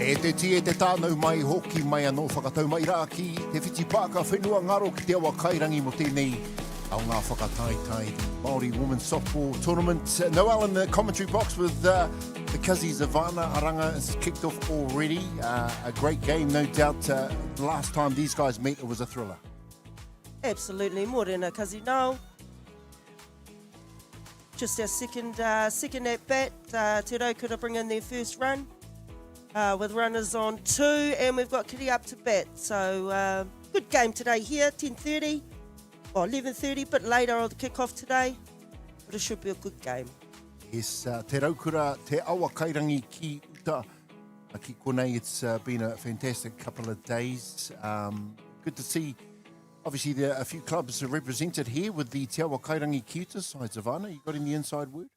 E te tie te tānau mai hoki mai anō whakatau mai rā ki te whiti pāka whenua ngaro ki te Awa Kairangi mo tēnei au ngā whakataitai Māori Women's Softball Tournament. Noel in the commentary box with the Kazi Zavana Aranga has kicked off already. A great game, no doubt. The last time these guys met, it was a thriller. Absolutely, Morena Kazi now. Just our second at bat. Te Raukura bring in their first run. With runners on 2, and we've got Kitty up to bat. So good game today here, 10:30 or 11:30, but later on the kick-off today. But it should be a good game. Yes, te Raukura, te Awa Kairangi ki uta. Ki konei, it's been a fantastic couple of days. Good to see, obviously, a few clubs are represented here with the Te Awa Kairangi ki uta side. Savannah, you got any inside word?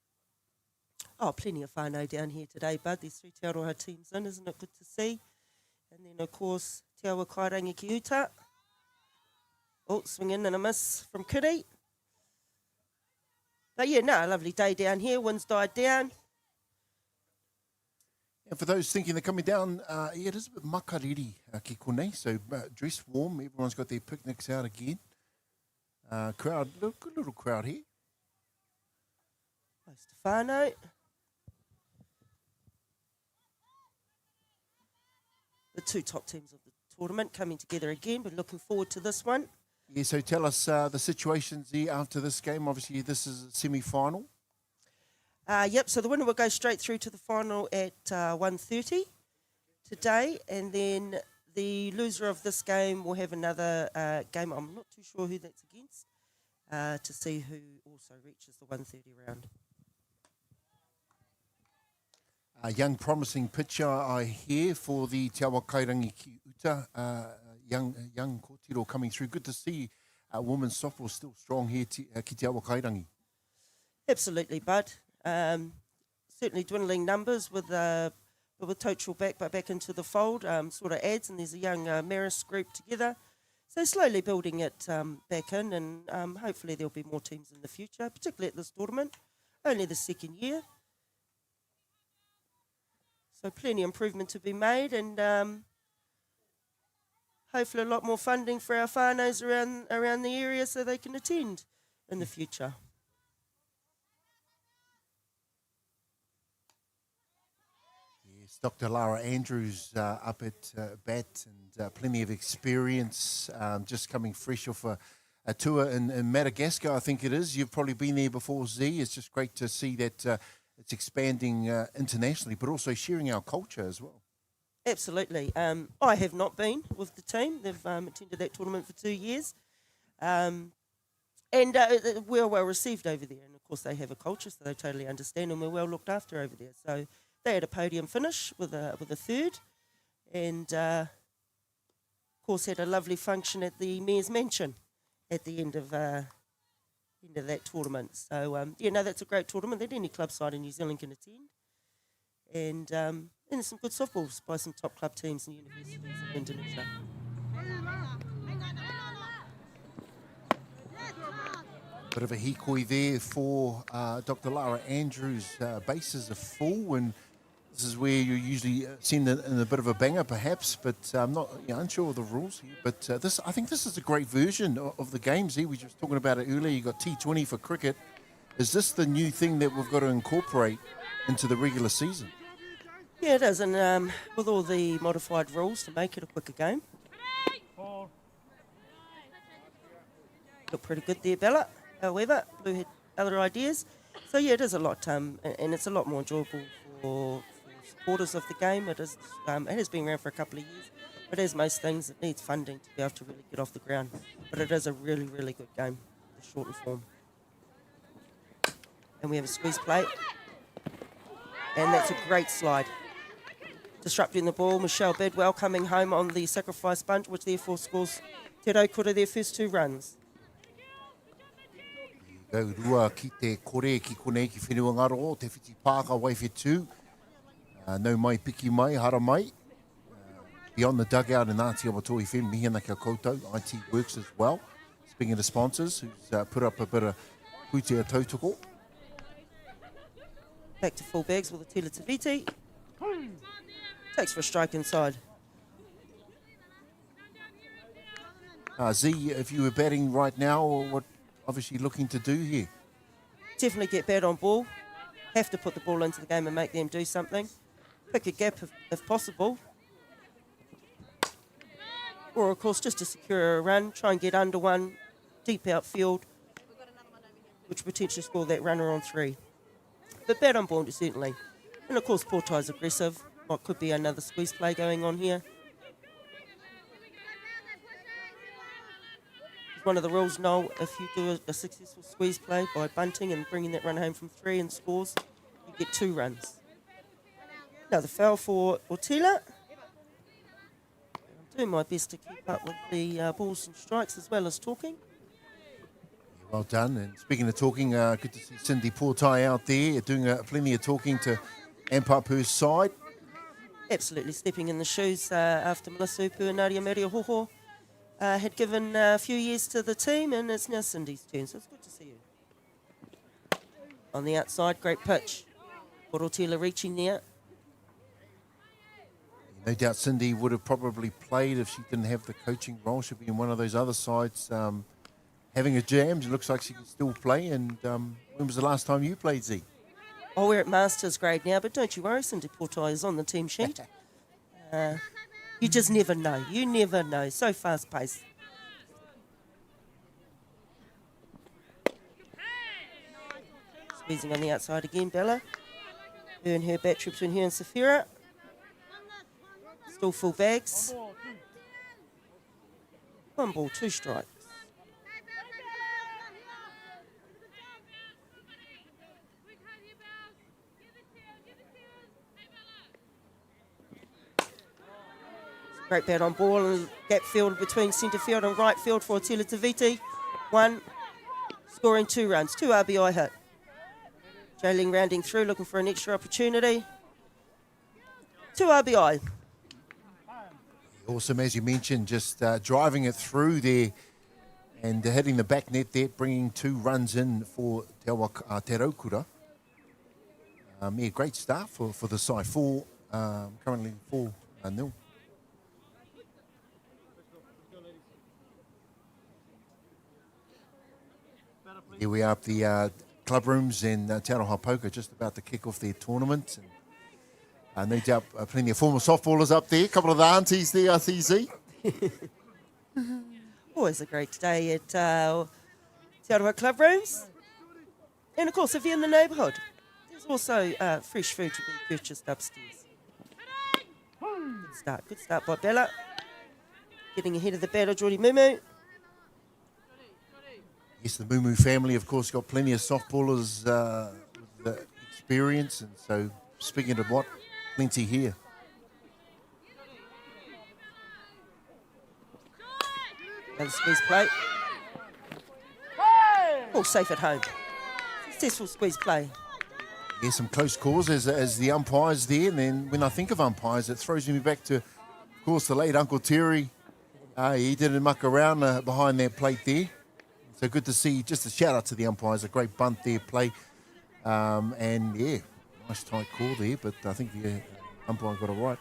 Oh, plenty of whānau down here today, bud. There's 3 Te Aroha teams in, isn't it good to see? And then, of course, Te Awa Kairangi ki uta. Oh, swing in and a miss from Kitty. But yeah, no, a lovely day down here. Winds died down. And for those thinking they're coming down, yeah, it is a bit makariri ki konei, so dress warm. Everyone's got their picnics out again. Crowd, good little crowd here. Close to whānau. The 2 top teams of the tournament coming together again. We're looking forward to this one. Yeah, so tell us the situations there after this game. Obviously, this is a semi-final. Yep, so the winner will go straight through to the final at 1:30 today, and then the loser of this game will have another game. I'm not too sure who that's against, to see who also reaches the 1:30 round. A young promising pitcher I hear for the Te Awa Kairangi ki uta. Young kōtiro coming through. Good to see women's softball still strong here ki Te Awa Kairangi. Absolutely, bud. Certainly dwindling numbers with Tochel back into the fold, sort of adds, and there's a young Marist group together. So slowly building it back in, and hopefully there'll be more teams in the future, particularly at this tournament. Only the second year. So plenty of improvement to be made, and hopefully a lot more funding for our whānaus around the area so they can attend in the future. Yes, Dr. Lara Andrews up at bat, and plenty of experience, just coming fresh off a tour in Madagascar, I think it is. You've probably been there before, Z. It's just great to see that it's expanding internationally, but also sharing our culture as well. Absolutely. I have not been with the team. They've attended that tournament for 2 years. And we're well received over there. And, of course, they have a culture, so they totally understand, and we're well looked after over there. So they had a podium finish with a third, and, of course, had a lovely function at the Mayor's Mansion at the end of that tournament. So, that's a great tournament that any club side in New Zealand can attend. And there's some good softballs by some top club teams and universities in Indonesia. Bit of a hikoi there for Dr. Lara Andrews. Bases are full, and this is where you usually send in a bit of a banger, perhaps, but I'm not unsure of the rules here. But I think this is a great version of the games here. We were just talking about it earlier. You got T20 for cricket. Is this the new thing that we've got to incorporate into the regular season? Yeah, it is, and with all the modified rules to make it a quicker game. Look pretty good there, Bella. However, Blue had other ideas. So, yeah, it is a lot, and it's a lot more enjoyable for supporters of the game. It has been around for a couple of years, but as most things, it needs funding to be able to really get off the ground. But it is a really, really good game, the shortened form. And we have a squeeze play. And that's a great slide. Disrupting the ball, Michelle Bedwell coming home on the sacrifice bunch, which therefore scores Te Raukura their first 2 runs. Go rua ki te kore ki konei ki whenua ngaro, te whiti pāka Waiwhetu. No mai piki mai, hara mai. Beyond the dugout in Atiawa Toi When, mihina kia koutou. IT works as well. Speaking of the sponsors, who's put up a bit of putea tautoko. Back to full bags with a Tila Taviti. Takes for a strike inside. Z, if you were batting right now, what obviously looking to do here? Definitely get bat on ball. Have to put the ball into the game and make them do something. Pick a gap if possible. Or, of course, just to secure a run, try and get under one, deep outfield, which potentially score that runner on 3. But bat on ball, certainly. And, of course, Portai's aggressive. What could be another squeeze play going on here. One of the rules, Noel, if you do a successful squeeze play by bunting and bringing that run home from 3 and scores, you get 2 runs. Now the foul for Otila. I'm doing my best to keep up with the balls and strikes as well as talking. Well done. And speaking of talking, good to see Cindy Portai out there doing plenty of talking to amp up her side. Absolutely stepping in the shoes after Melissa Upu and Nadia Maria Hoho had given a few years to the team, and it's now Cindy's turn, so it's good to see you. On the outside, great pitch. Porotila reaching there. No doubt Cindy would have probably played if she didn't have the coaching role. She'd be in one of those other sides having a jam. It looks like she can still play. And when was the last time you played, Z? Oh, we're at Masters grade now, but don't you worry, Cindy Portai is on the team sheet. You just never know. You never know. So fast-paced. Squeezing on the outside again, Bella. Her and her battery between her and Safira. Still full bags. 1 ball, 2 strikes. Great bat on ball and gap field between centre field and right field for Atila Taviti. 1, scoring 2 runs, 2 RBI hit. Jailing rounding through, looking for an extra opportunity. 2 RBI. Awesome, as you mentioned, just driving it through there and hitting the back net there, bringing 2 runs in for Te Raukura. Yeah, great start for the side. Currently 4-0. Here we are at the club rooms in Te Aroha Poker, just about to kick off their tournament. And no doubt plenty of former softballers up there. A couple of the aunties there, I see, Z. Always a great day at Te Aroha club rooms. And of course, if you're in the neighbourhood, there's also fresh food to be purchased upstairs. Good start by Bella. Getting ahead of the battle, Geordie Mumu. Yes, the Mumu family, of course, got plenty of softballers with the experience. And so, speaking of what, plenty here. Another squeeze play. All safe at home. Successful squeeze play. Yeah, some close calls as the umpires there. And then when I think of umpires, it throws me back to, of course, the late Uncle Terry. He didn't muck around behind that plate there. So good to see. Just a shout out to the umpires. A great bunt there, play. And yeah, nice tight call there. But I think the umpire got it right.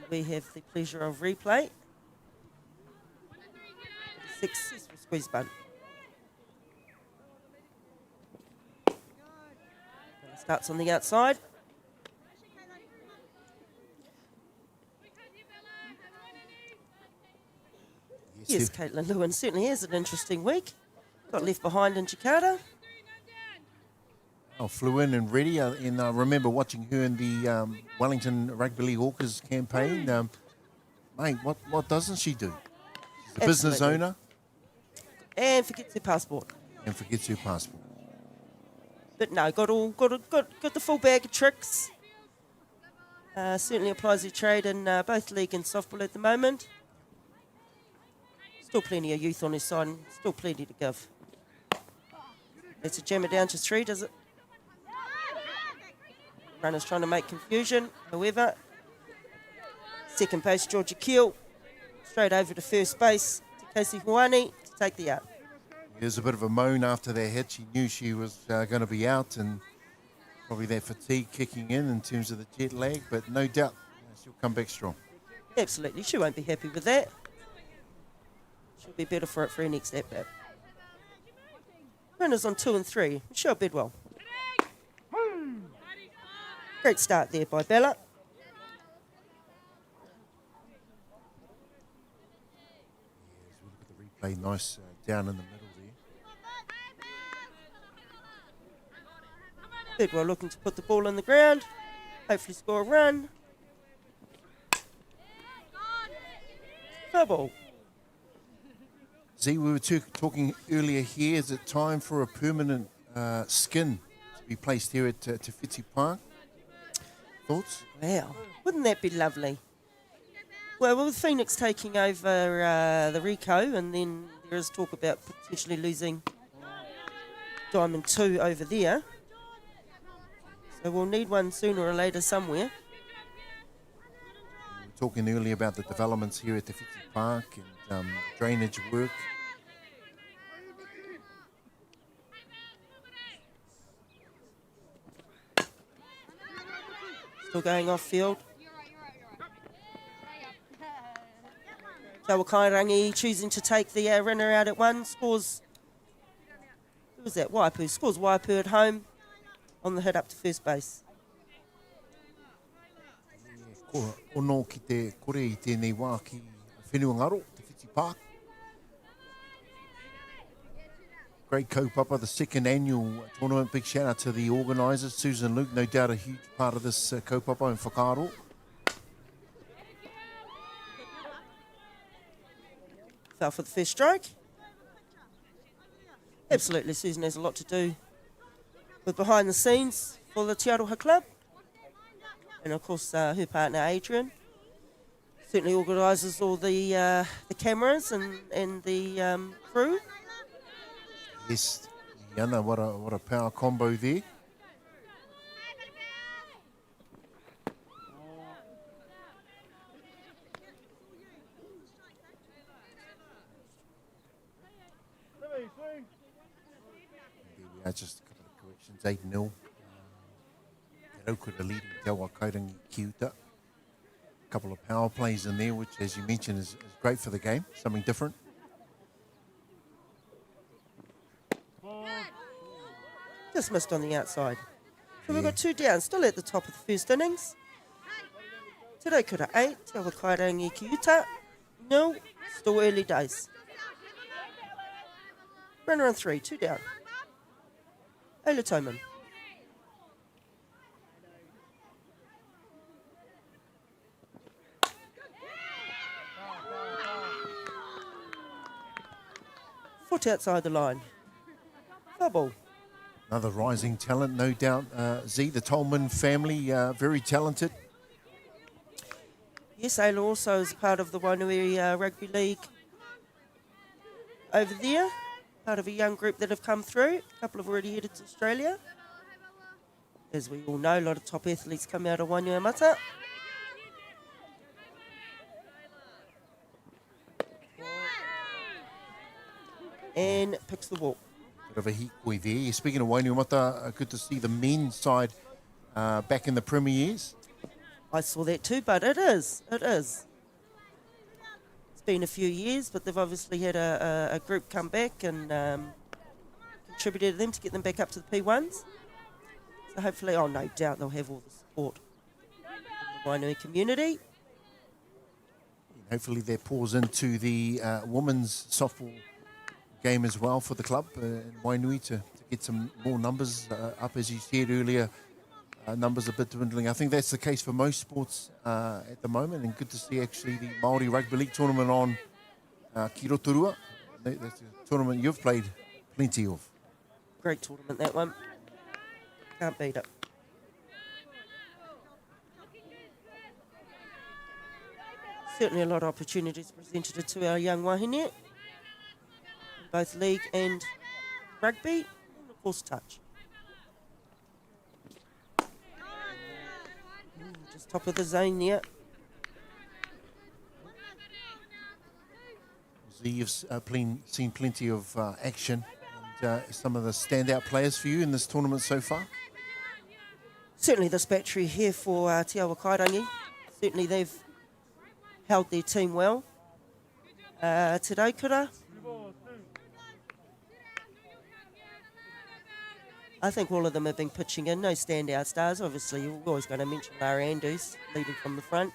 We have the pleasure of replay. Successful squeeze bunt. Starts on the outside. Yes, Caitlin Lewin certainly has an interesting week. Got left behind in Jakarta. Oh, flew in and ready. And I remember watching her in the Wellington Rugby League Hawkers campaign. Mate, what doesn't she do? She's a business owner. And forgets her passport. But no, got the full bag of tricks. Certainly applies her trade in both league and softball at the moment. Still plenty of youth on his side and still plenty to give. It's a jammer down to 3, does it? Runner's trying to make confusion. However, second base, Georgia Keel. Straight over to first base to Casey Huani to take the out. There's a bit of a moan after that hit. She knew she was going to be out and Probably that fatigue kicking in terms of the jet lag, but no doubt she'll come back strong. Absolutely. She won't be happy with that. She'll be better for it for her next at-bat. Runners on 2 and 3. Michelle Bedwell. Great start there by Bella. As we look at the replay, nice down in the middle there. Bedwell looking to put the ball in the ground. Hopefully score a run. Foul ball. Z, we were talking earlier here, is it time for a permanent skin to be placed here at Te Whiti Park? Thoughts? Wow, wouldn't that be lovely? Well, with Phoenix taking over the Rico, and then there is talk about potentially losing Diamond 2 over there. So we'll need one sooner or later somewhere. We were talking earlier about the developments here at Te Whiti Park and drainage work. Still going off field. Awa Kairangi choosing to take the runner out at 1. Scores, who was that? Waiwhetu. Scores Waiwhetu at home on the hit up to first base. Ono ki te kore I tēnei wā ki whenua ngaro, Te Whiti Park. Great kaupapa, the second annual tournament. Big shout out to the organisers, Susan Luke, no doubt a huge part of this kaupapa and whakaaro. Fell for the first strike. Absolutely, Susan has a lot to do with behind the scenes for the Te Aroha club. And of course, her partner Adrian certainly organises all the cameras and the crew. Yes, Yana, what a power combo there. There we are, just a couple of corrections, 8-0. Raukura leading Te Awa Kairangi ki Hutt. A couple of power plays in there, which, as you mentioned, is great for the game, something different. Just missed on the outside. So we've got 2 down, still at the top of the first innings. Te Raukura 8, Te Awa Kairangi ki Hutt 0, still early days. Runner on 3, 2 down. Ola Toman. Foot outside the line. Foul ball. Another rising talent, no doubt. Z, the Tolman family, very talented. Yes, Ayla also is part of the Waiwhetu Rugby League over there. Part of a young group that have come through. A couple have already headed to Australia. As we all know, a lot of top athletes come out of Wainuamata. And picks the ball. Bit of a heat boy there. Speaking of Wainuamata, good to see the men's side back in the Premier years. I saw that too, but it is. It's been a few years, but they've obviously had a group come back and contributed to them to get them back up to the P1s. So hopefully, no doubt they'll have all the support from the Wainui community. Hopefully that pours into the women's softball game as well for the club in Wainui to get some more numbers up, as you said earlier. Numbers a bit dwindling. I think that's the case for most sports at the moment, and good to see actually the Māori Rugby League tournament on ki Rotorua. That's a tournament you've played plenty of. Great tournament, that one. Can't beat it. Certainly a lot of opportunities presented to our young wahine, both league and rugby, and of course touch. Just top of the zone there. You've seen plenty of action and some of the standout players for you in this tournament so far. certainly this battery here for Awa Kairangi. Certainly they've held their team well. Te Raukura, I think all of them have been pitching in. No standout stars. Obviously, you're always going to mention Lara Andrews leading from the front.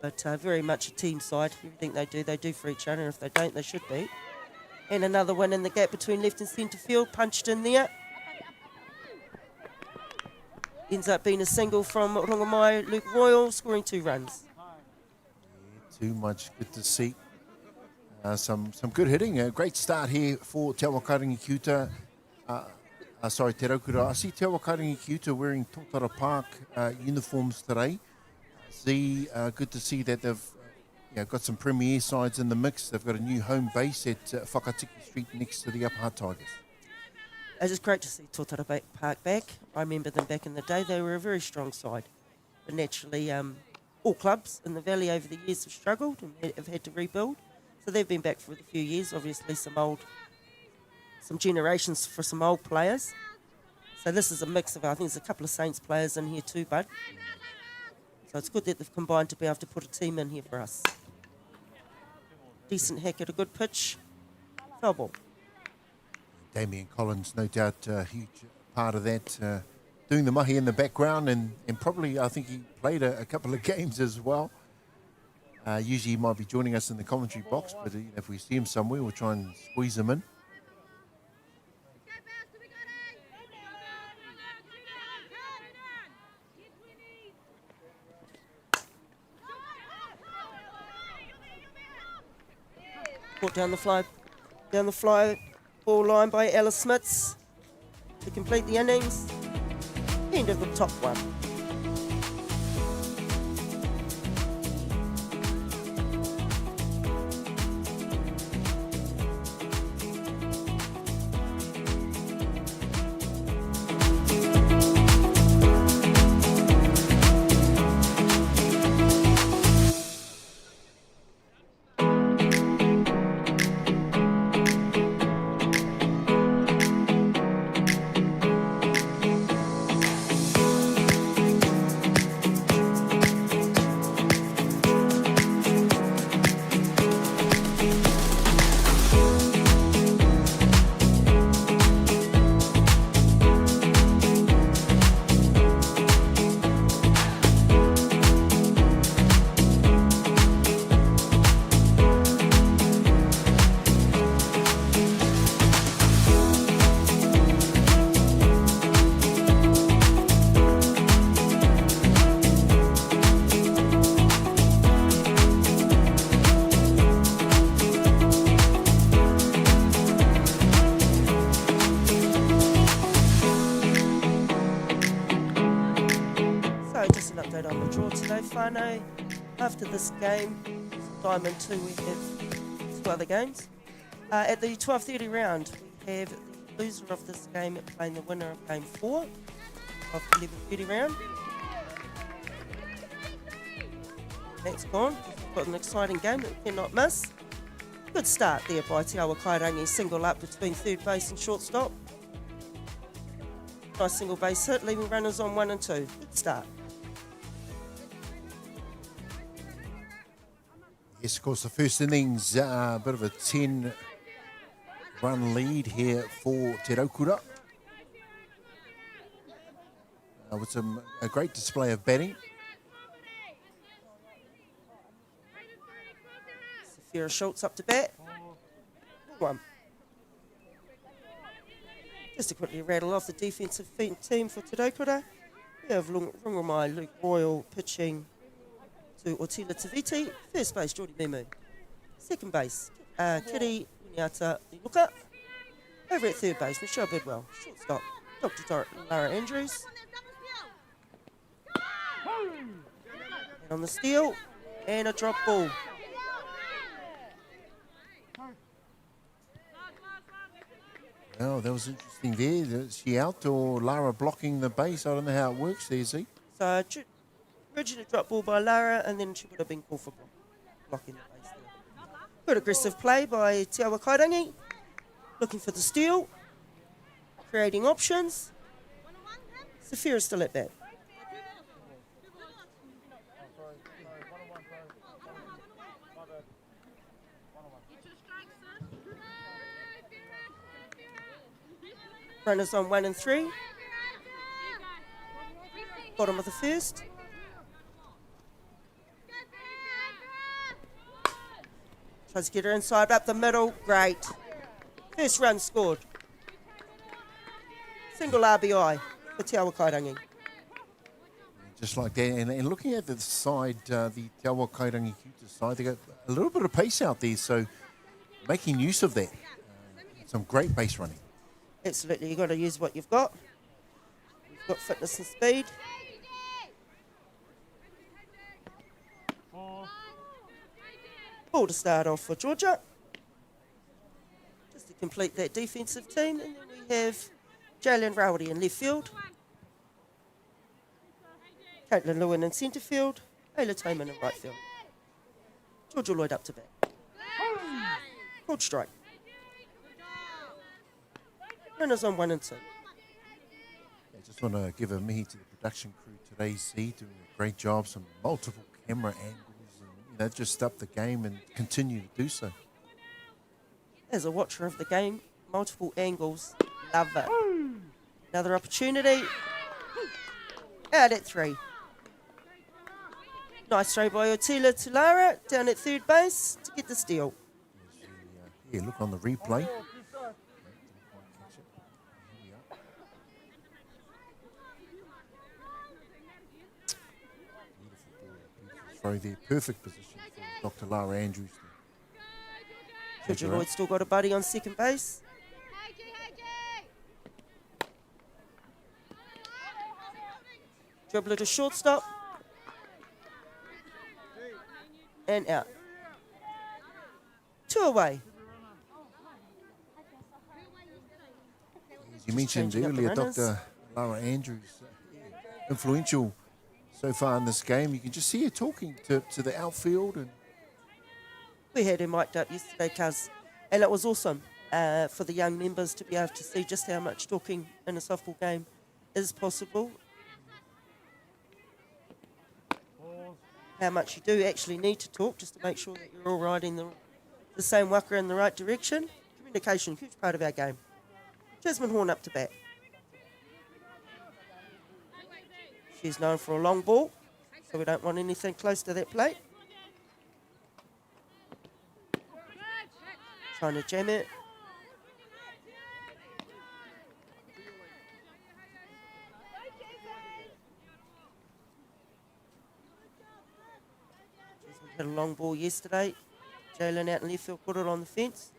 But very much a team side. Everything they do for each other. And if they don't, they should be. And another one in the gap between left and centre field. Punched in there. Ends up being a single from Rūnanganui, Luke Royal, scoring 2 runs. Yeah, too much. Good to see. Some good hitting. A great start here for Te Awa Kairangi Kiuta. Te Raukura. I see Te Awa Kairangi Kiuta wearing Totara Park uniforms today. Good to see that they've got some premier sides in the mix. They've got a new home base at Whakatiki Street next to the Upper Hutt Tigers. It's just great to see Totara Park back. I remember them back in the day. They were a very strong side. But naturally, all clubs in the valley over the years have struggled and have had to rebuild. So they've been back for a few years. Obviously, some generations for some old players. So this is a mix of, I think there's a couple of Saints players in here too, bud. So it's good that they've combined to be able to put a team in here for us. Decent hack at a good pitch. Foul ball. Damien Collins, no doubt, a huge part of that, doing the mahi in the background, and probably I think he played a couple of games as well. Usually he might be joining us in the commentary box, but if we see him somewhere, we'll try and squeeze him in. Caught down the fly ball line by Alice Smits to complete the innings. End of the top one. Whānau. After this game, Diamond 2, we have 2 other games. At the 12:30 round, we have the loser of this game playing the winner of game 4 of the 11:30 round. That's gone. We've got an exciting game that we cannot miss. Good start there by Te Awa Kairangi, single up between third base and shortstop. Nice single base hit, leaving runners on 1 and 2. Good start. Yes, of course, the first innings, a bit of a 10-run lead here for Te Raukura. With a great display of batting. Safira Schultz up to bat. One. Just to quickly rattle off the defensive team for Te Raukura. We have Rūnganui, Luke Royal pitching to Otila Taviti. First base, Jordi Memu. Second base, Kiri Uniata Luka. Over at third base, Michelle Bidwell. Shortstop, Dr. Lara Andrews. And on the steal, and a drop ball. Oh, that was interesting there. Is she out or Lara blocking the base? I don't know how it works there, see? So, original drop ball by Lara, and then she would have been called for blocking the base there. Good aggressive play by Te Awa Kairangi. Looking for the steal. Creating options. Safira still at bat. Runners on 1 and 3. Bottom of the first. Tries to get her inside, up the middle. Great. First run scored. Single RBI for Awa Kairangi. Just like that. And looking at the side, the Awa Kairangi side, they got a little bit of pace out there, so making use of that. Some great base running. Absolutely, you've got to use what you've got. You've got fitness and speed. Ball to start off for Georgia. Just to complete that defensive team. And then we have Jalen Rowdy in left field. Caitlin Lewin in centre field. Ayla Toman in right field. Georgia Lloyd up to bat. Called strike. Runners on 1 and 2. I just want to give a mihi to the production crew today, Z, doing a great job, some multiple camera angles, and just up the game and continue to do so. As a watcher of the game, multiple angles, love it. Another opportunity. Out at 3. Nice throw by Otila Tulara down at third base to get the steal. Yeah, look on the replay. Throw there, perfect position for Dr. Lara Andrews. Georgia Lloyd still got a buddy on second base. Dribbler to shortstop. And out. 2 away. As you mentioned earlier, Dr. Lara Andrews, influential so far in this game. You can just see her talking to the outfield. And we had her mic'd up yesterday, Cuz, and it was awesome for the young members to be able to see just how much talking in a softball game is possible. How much you do actually need to talk just to make sure that you're all riding the same waka in the right direction. Communication, huge part of our game. Jasmine Horn up to bat. She's known for a long ball, so we don't want anything close to that plate. Trying to jam it. Jasmine had a long ball yesterday. Jalen out in left field, put it on the fence.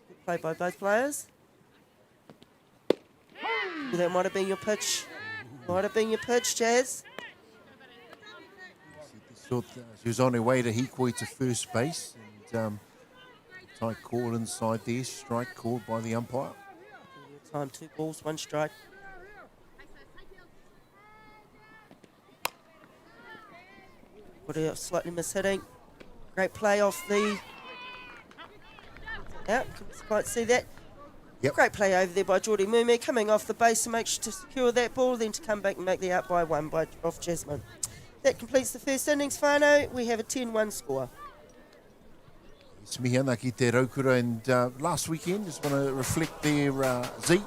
Good play by both players. Well, that might have been your pitch. Might have been your pitch, Jazz. Thought she was on her way to Hikoi to first base. And tight call inside there. Strike called by the umpire. Time 2 balls, 1 strike. Got her slightly mishitting. Great play off the... Yeah, couldn't quite see that. Yep. Great play over there by Geordie Mume, coming off the base to make sure to secure that ball, then to come back and make the out by 1 off Jasmine. That completes the first innings, whānau. We have a 10-1 score. It's Mihana ki te Raukura, and last weekend, just want to reflect there, Z.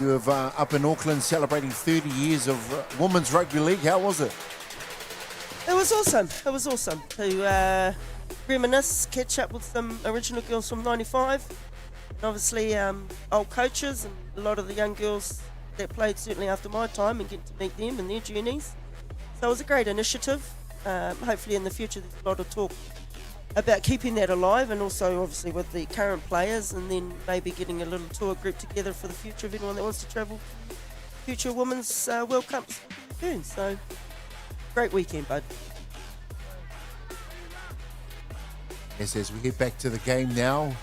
You have up in Auckland celebrating 30 years of women's rugby league. How was it? It was awesome. It was awesome to reminisce, catch up with some original girls from 95. And obviously old coaches and a lot of the young girls that played certainly after my time, and get to meet them and their journeys. So it was a great initiative. Hopefully in the future there's a lot of talk about keeping that alive, and also obviously with the current players, and then maybe getting a little tour group together for the future of anyone that wants to travel future Women's World Cups return. So great weekend, bud. Yes, as we get back to the game now,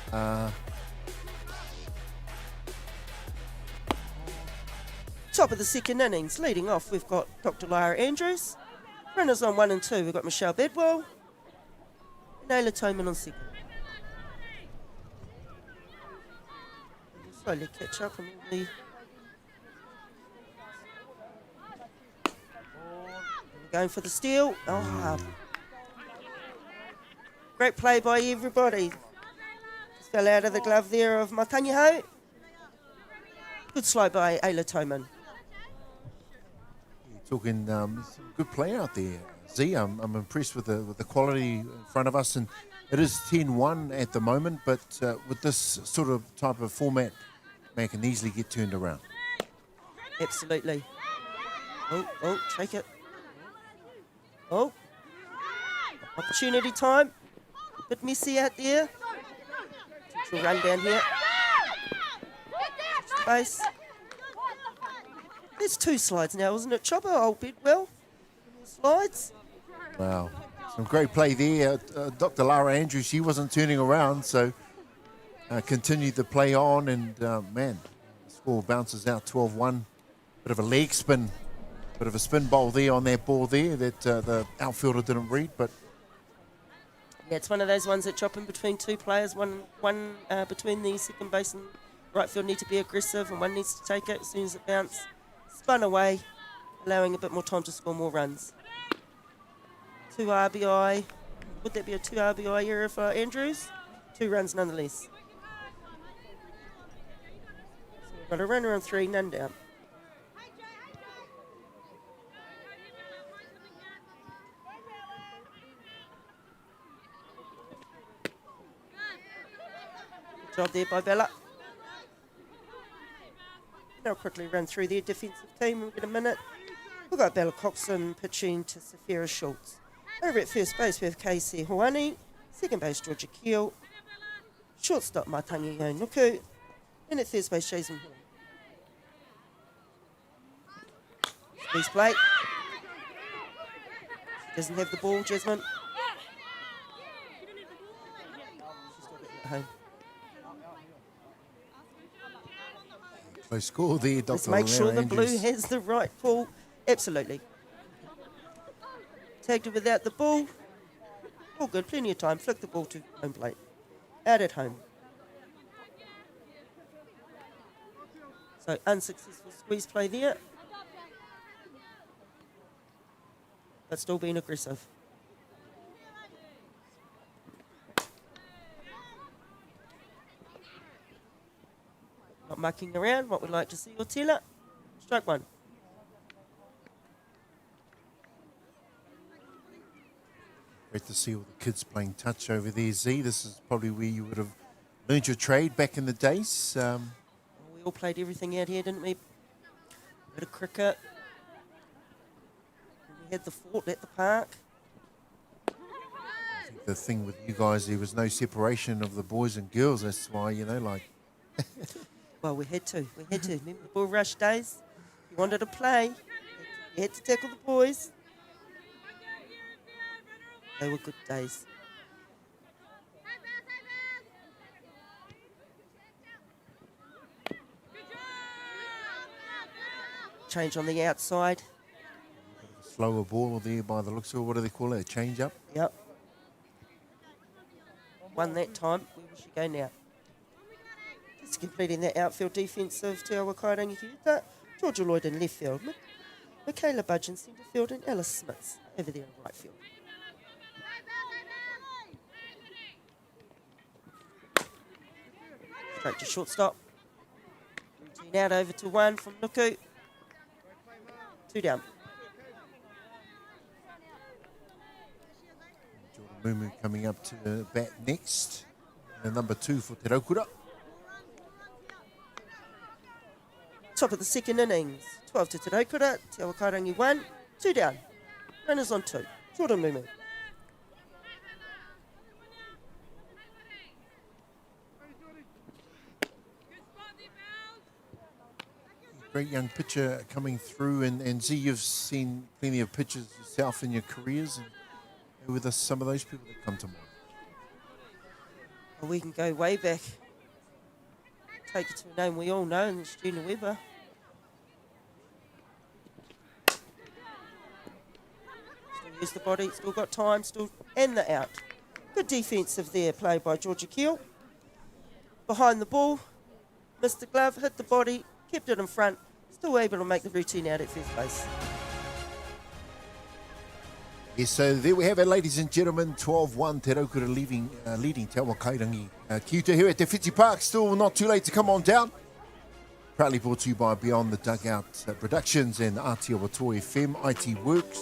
top of the second innings, leading off, we've got Dr. Lara Andrews. Runners on 1 and 2, we've got Michelle Bedwell and Ayla Toman on second. Slowly catch up on all the Going for the steal. Oh, great play by everybody. Just fell out of the glove there of Matangiho. Good slow by Ayla Toman. Talking some good play out there, Z. I'm impressed with the quality in front of us, and it is 10-1 at the moment, but with this sort of type of format, man can easily get turned around. Absolutely. Oh, take it. Oh, opportunity time. Bit messy out there. She'll run down here. Space. There's 2 slides now, isn't it, Chopper? Old Bidwell. Slides. Wow. Some great play there. Dr. Lara Andrews, she wasn't turning around, so continued the play on, and man, the score bounces out 12-1. Bit of a leg spin, bit of a spin bowl there on that ball there that the outfielder didn't read, but yeah, it's one of those ones that chop in between 2 players. One between the second base and right field need to be aggressive, and one needs to take it as soon as it bounces. Spun away, allowing a bit more time to score more runs. 2 RBI. Would that be a 2 RBI error for Andrews? 2 runs nonetheless. So we've got a runner on 3, none down. Good job there by Bella. They'll quickly run through their defensive team. We'll get a minute. We've got Bella Coxon pitching to Safira Schultz. Over at first base, we have Casey Hoani. Second base, Georgia Keel. Shortstop, Matangi Nuku. And at third base, Jason Horn. Squeeze play. She doesn't have the ball, Jasmine. She's still getting it home. close score there, Dr. Let's make sure Lara the blue Andrews. has the right call. Absolutely. Tagged it without the ball. All good, plenty of time. Flick the ball to home plate. Out at home. So unsuccessful squeeze play there. But still being aggressive. Not mucking around. What we'd like to see, Otila. Strike one. Great to see all the kids playing touch over there, Z. This is probably where you would have learned your trade back in the days. We all played everything out here, didn't we? A bit of cricket. We had the fort at the park. I think the thing with you guys, there was no separation of the boys and girls. That's why, you know, like... Well, we had to. We had to. Remember the bull rush days? You wanted to play. You had to tackle the boys. They were good days. Change on the outside. Slower ball there by the looks of it. What do they call it? A change-up? Yep. Won that time. Where will she go now? Just completing that outfield defence of Te Awa Kairangi Hutt. Georgia Lloyd in left field. Michaela Budge in centre field and Alice Smith over there in right field. Straight to shortstop. Routine out over to one from Nuku. 2 down. Jordan Mumu coming up to bat next. And number 2 for Te Raukura. Top of the second innings. 12 to Te Raukura. Te Awa Kairangi 1. 2 down. Runners on 2. Jordan Mumu. Great young pitcher coming through, and Z, you've seen plenty of pitchers yourself in your careers, and who are some of those people that come to mind? Well, we can go way back. Take it to a name we all know, and it's Gina Weber. Still use the body, still got time, still and the out. Good defensive there, played by Georgia Keel. Behind the ball, missed the glove, hit the body, kept it in front, still able to make the routine out at first base. Yes, so there we have it, ladies and gentlemen. 12-1, Te Raukura leading Te Awa Kairangi. Ki ute here at Te Whiti Park. Still not too late to come on down. Proudly brought to you by Beyond the Dugout Productions and Atiawa FM, IT Works.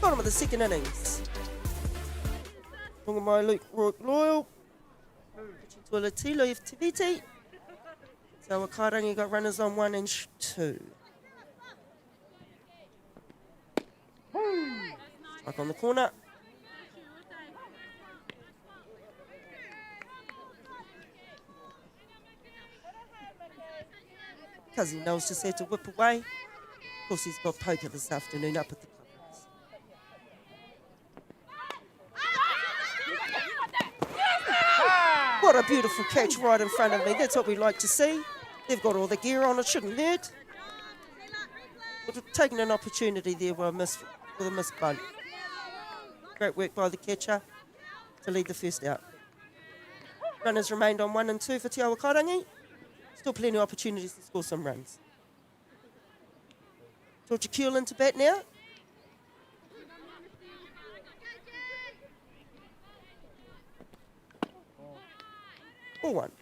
Bottom of the second innings. Rongamai Luke Loyal. Pitching to a Latilo of Whiti. So Awa Kairangi got runners on 1 and 2. Strike on the corner. Cuzzy knows just had to whip away. Of course, he's got poker this afternoon up at the clubhouse. What a beautiful catch right in front of me. That's what we like to see. They've got all the gear on. It shouldn't hurt. But we've taken an opportunity there with a missed bunt. Great work by the catcher to lead the first out. Runners remained on 1 and 2 for Te Awa Kairangi. Still plenty of opportunities to score some runs. Georgia Kuehl into bat now. Ball 1.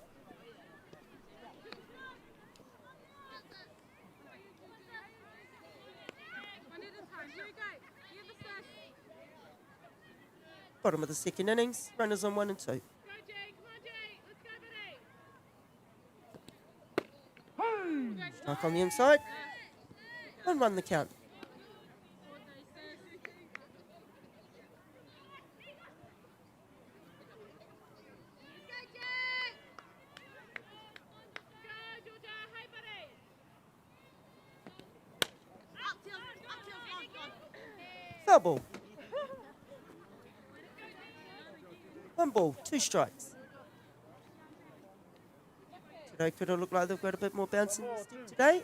Bottom of the second innings. Runners on 1 and 2. Strike on the inside. 1-1 the count. Foul ball. 1 ball, 2 strikes. Today could have looked like they've got a bit more bounce in the stick today.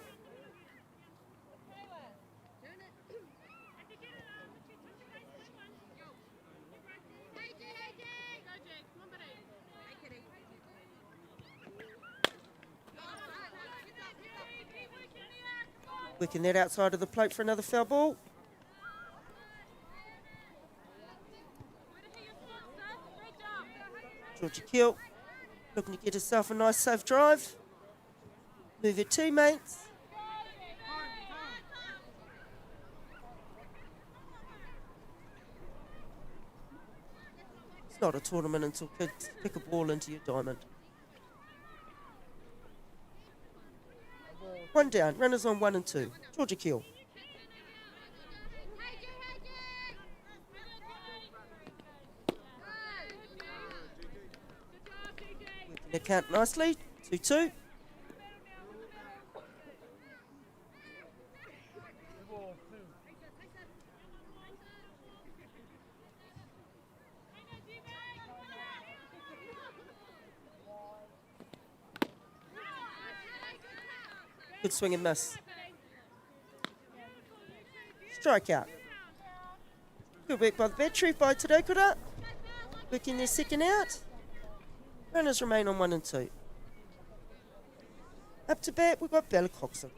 Working that outside of the plate for another foul ball. Georgia Kuehl looking to get herself a nice safe drive. Move her teammates. It's not a tournament until kids kick a ball into your diamond. 1 down, runners on 1 and 2. Georgia Kuehl. Working the count nicely, 2-2. Good swing and miss. Strikeout. Good work by the battery by Te Raukura. Working their second out. Runners remain on 1 and 2. Up to bat, we've got Bella Coxon.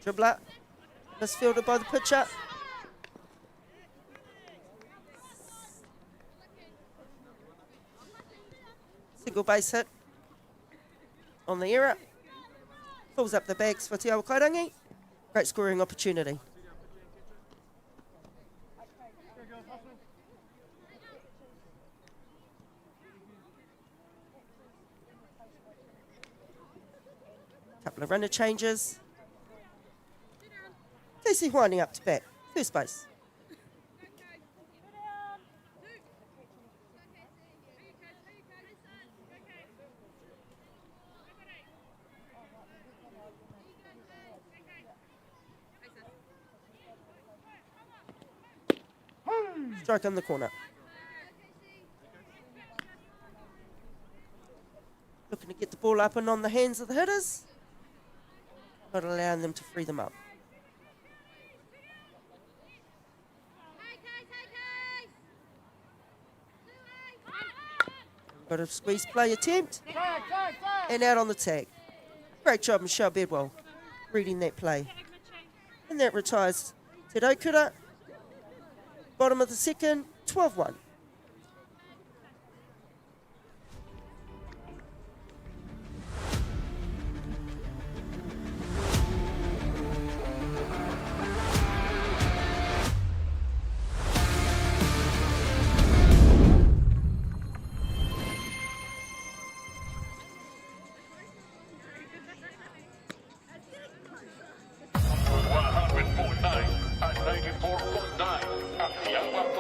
Dribbler. Misfielded by the pitcher. Single base hit. on the error. Pulls up the bags for Te Awa Kairangi. Great scoring opportunity. Couple of runner changes. Casey winding up to bat. First base. Strike on the corner. Looking to get the ball up and on the hands of the hitters. Not allowing them to free them up. Got a squeeze play attempt. And out on the tag. Great job, Michelle Bedwell, reading that play. And that retires Te Raukura. Bottom of the second, 12-1.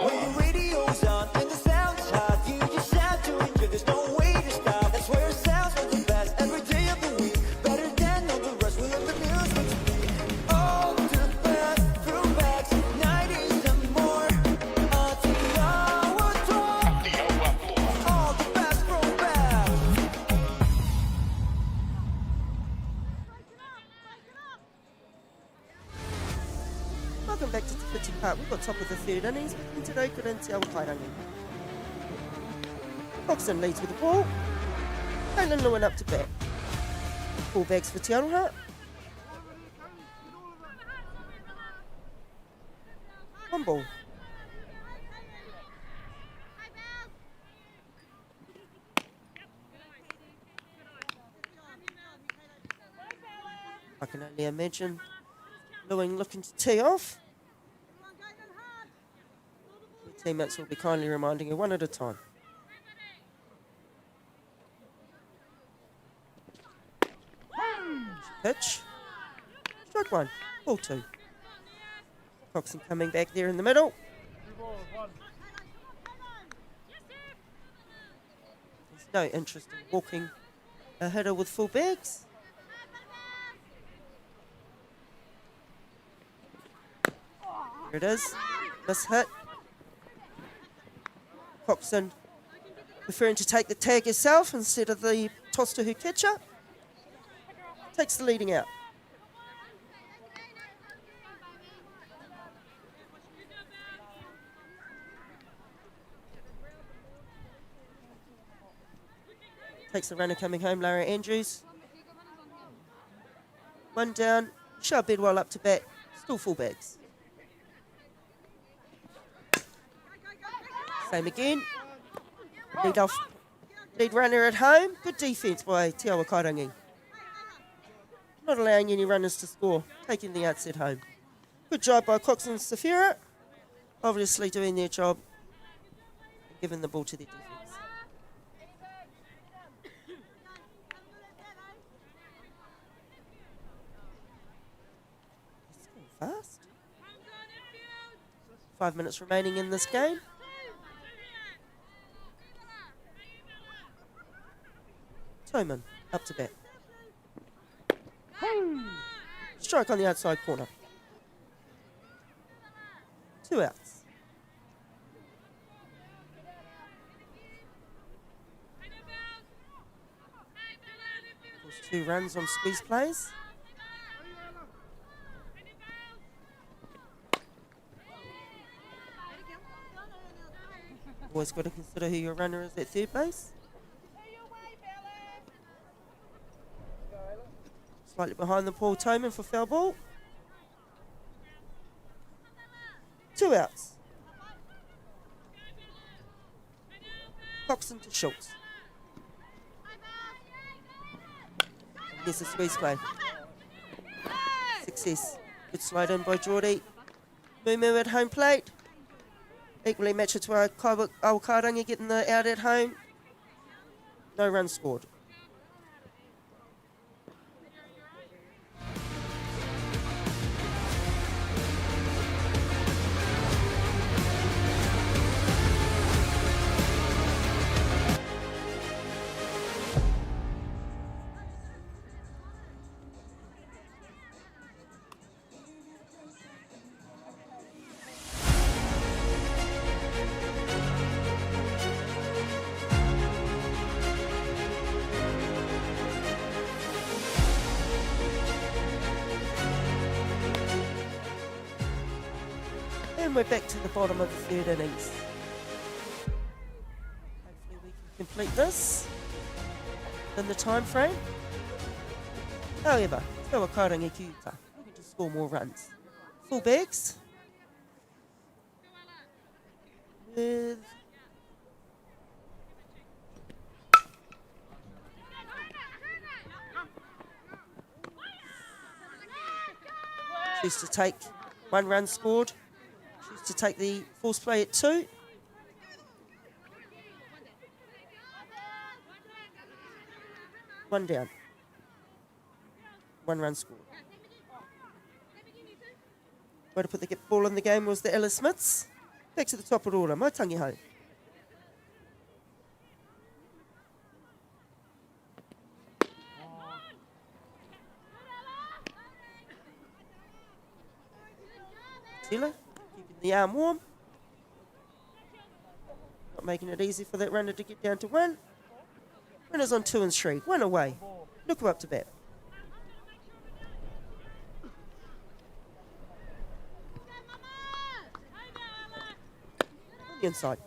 When the radio's on and the sound's hot, you just have to enjoy. There's no way to stop. That's where it sounds from the best every day of the week. Better than all the rest. We love the music to be all the best throwbacks, 90s and more. Atiawa talk. All the best throwbacks. Welcome back to Whiti Park. We've got top of the third innings between Te Raukura and Te Awa Kairangi. Coxon leads with the ball. Caitlin Lewin up to bat. Full bags for Te Aroha. One ball. I can only imagine Lewin looking to tee off. Your teammates will be kindly reminding you one at a time. Pitch. Strike one. Ball two. Coxon coming back there in the middle. There's no interest in walking a hitter with full bags. There it is. Miss hit. Coxon preferring to take the tag herself instead of the toss to her catcher. Takes the leading out. Takes the runner coming home, Lara Andrews. One down. Michelle Bedwell up to bat. Still full bags. Same again. Lead runner at home. Good defence by Te Awa Kairangi. Not allowing any runners to score. Taking the outset home. Good job by Cox and Safira. Obviously doing their job. And giving the ball to their defence. It's going fast. 5 minutes remaining in this game. Toman up to bat. Strike on the outside corner. 2 outs. There's 2 runs on squeeze plays. Always got to consider who your runner is at third base. Slightly behind the Paul Toman for foul ball. 2 outs. Coxon to Schultz. Here's a squeeze play. Success. Good slide in by Geordie. Mumu at home plate. Equally matched to Awa Kairangi getting the out at home. No runs scored. And we're back to the bottom of the third innings. Hopefully we can complete this in the time frame. However, Awa Kairangi Kiuka looking to score more runs. Full bags. With choose to take 1 run scored. Choose to take the force play at 2. One down. 1 run scored. Way to put the ball in the game was the Ellis Smiths. Back to the top of the order. Mai tangi hau. Tila, keeping the arm warm. Not making it easy for that runner to get down to 1. Runners on 2 and 3. 1 away. Look up to bat. On the inside.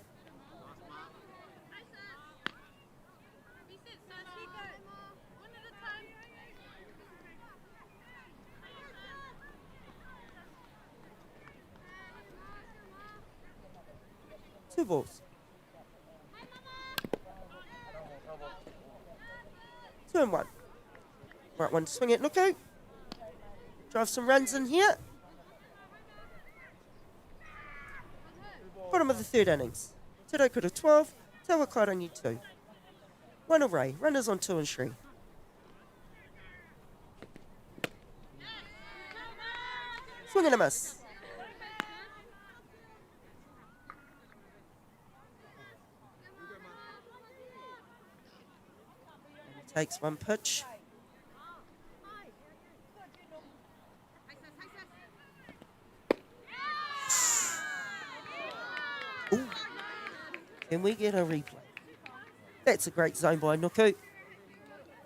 Two balls. 2 and 1. Right one to swing it, look out. Drive some runs in here. Bottom of the third innings. Te Raukura 12, Te Awa Kairangi 2. 1 away, runners on 2 and 3. Swing and a miss. Takes 1 pitch. Ooh. Can we get a replay? That's a great zone by Nuku.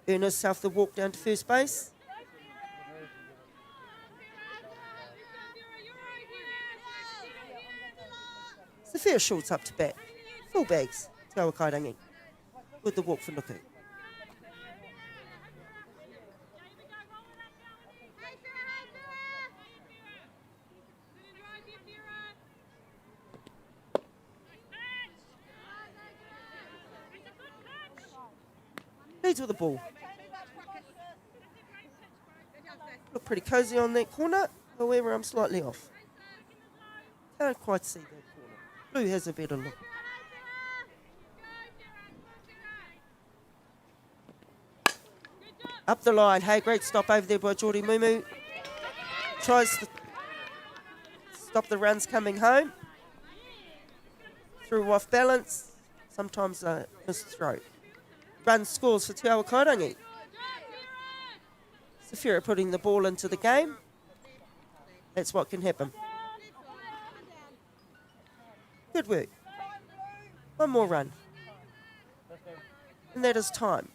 Earn herself the walk down to first base. Sophia Schultz up to bat. Full bags. Te Awa Kairangi. With the walk for Nuku. Leads with the ball. Look pretty cosy on that corner. However, I'm slightly off. Can't quite see that corner. Blue has a better look. Up the line. Hey, great stop over there by Geordie Mumu. Tries to stop the runs coming home. Threw off balance. Sometimes a missed throw. Run scores for Te Awa Kairangi. Safira putting the ball into the game. That's what can happen. Good work. 1 more run. And that is time.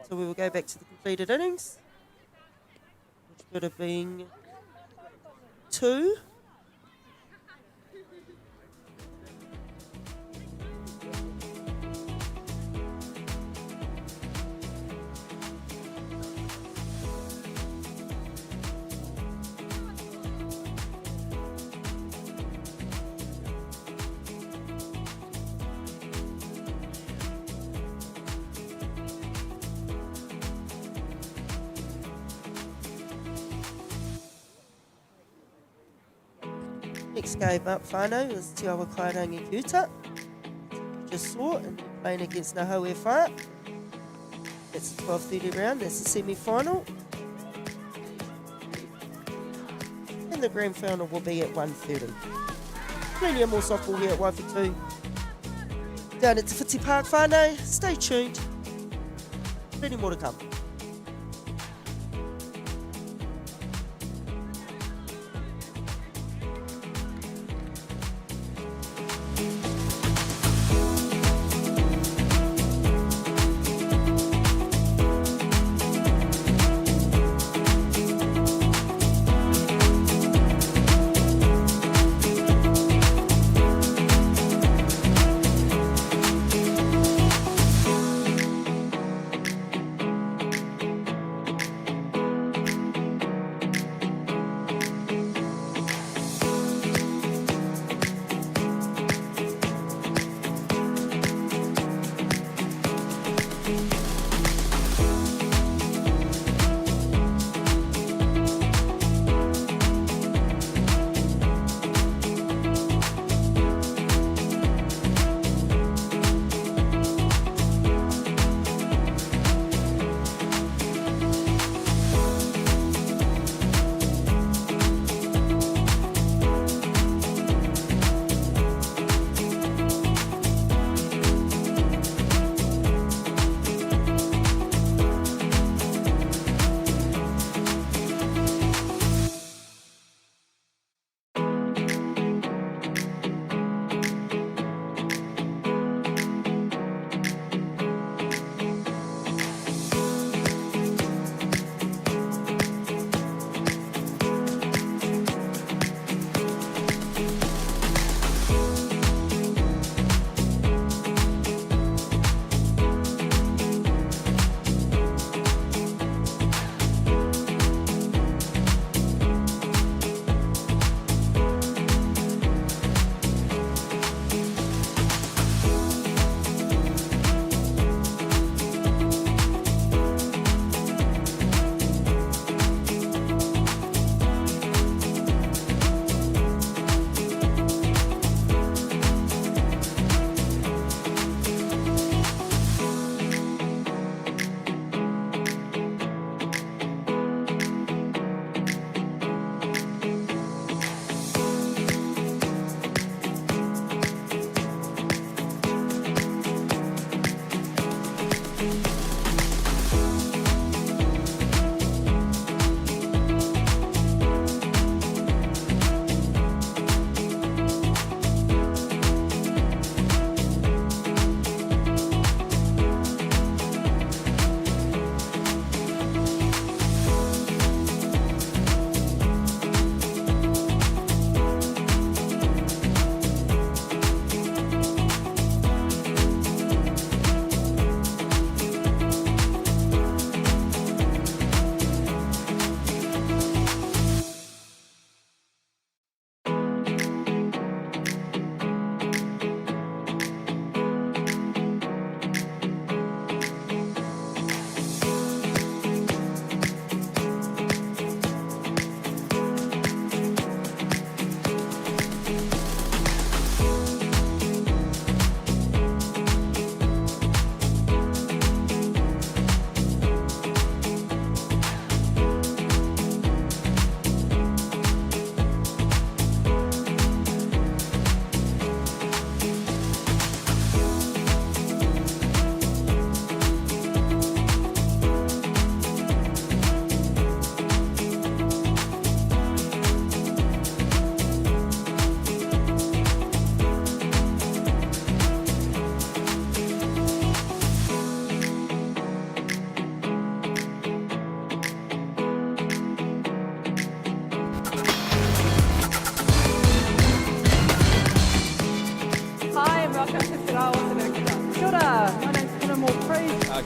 So we will go back to the completed innings, which would have been 2. Next game up, whānau, is Te Awa Kairangi Hutt. Just saw, and they're playing against Nahoe Whā. That's the 12:30 round, that's the semi-final. And the grand final will be at 1:30. Plenty of more softball here at Waiwhetu. Down at Te Whiti Park, whānau. Stay tuned. Plenty more to come.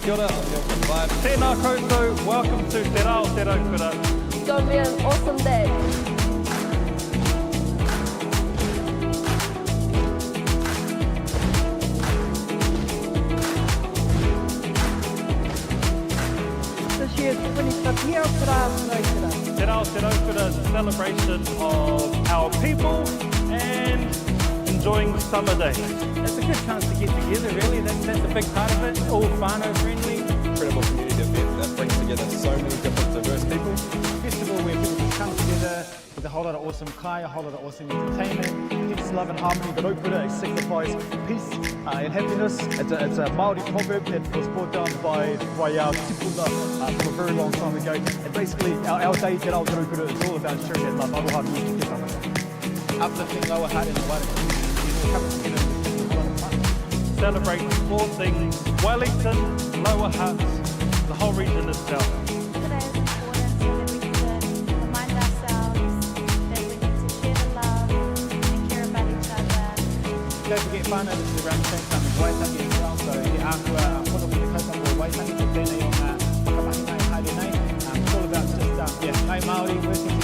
Kia ora, I'm Milton Vibe. Tēnā koutou, welcome to Te Rao Te Raukura. It's going to be an awesome day. This year's 25th year of Te Rao Te Raukura. Te Rao Te Raukura is a celebration of our people and enjoying summer days. It's a good chance to get together, really. That's a big part of it. All whānau friendly. Incredible community event that brings together so many different diverse people. Festival where people just come together with a whole lot of awesome kai, a whole lot of awesome entertainment, peace, love and harmony. The Raukura signifies peace and happiness. It's a Māori proverb that was brought down by our tipuna from a very long time ago. And basically our day Te Rao Raukura is all about sharing that love. Aroha, Whiti, Te Rao. Uplifting lower heart and lower coming together. Celebrate all things Wellington, Lower Hutt, the whole region itself. Today is important so that we can remind ourselves that we need to share the love and care about each other. Don't forget whānau, this is around the same time as Waitangi as well, so he ākua whana with the kaupapa o Waitangi, te tēnei o ngā whakamahina e haere nei. It's all about just, ngai Māori working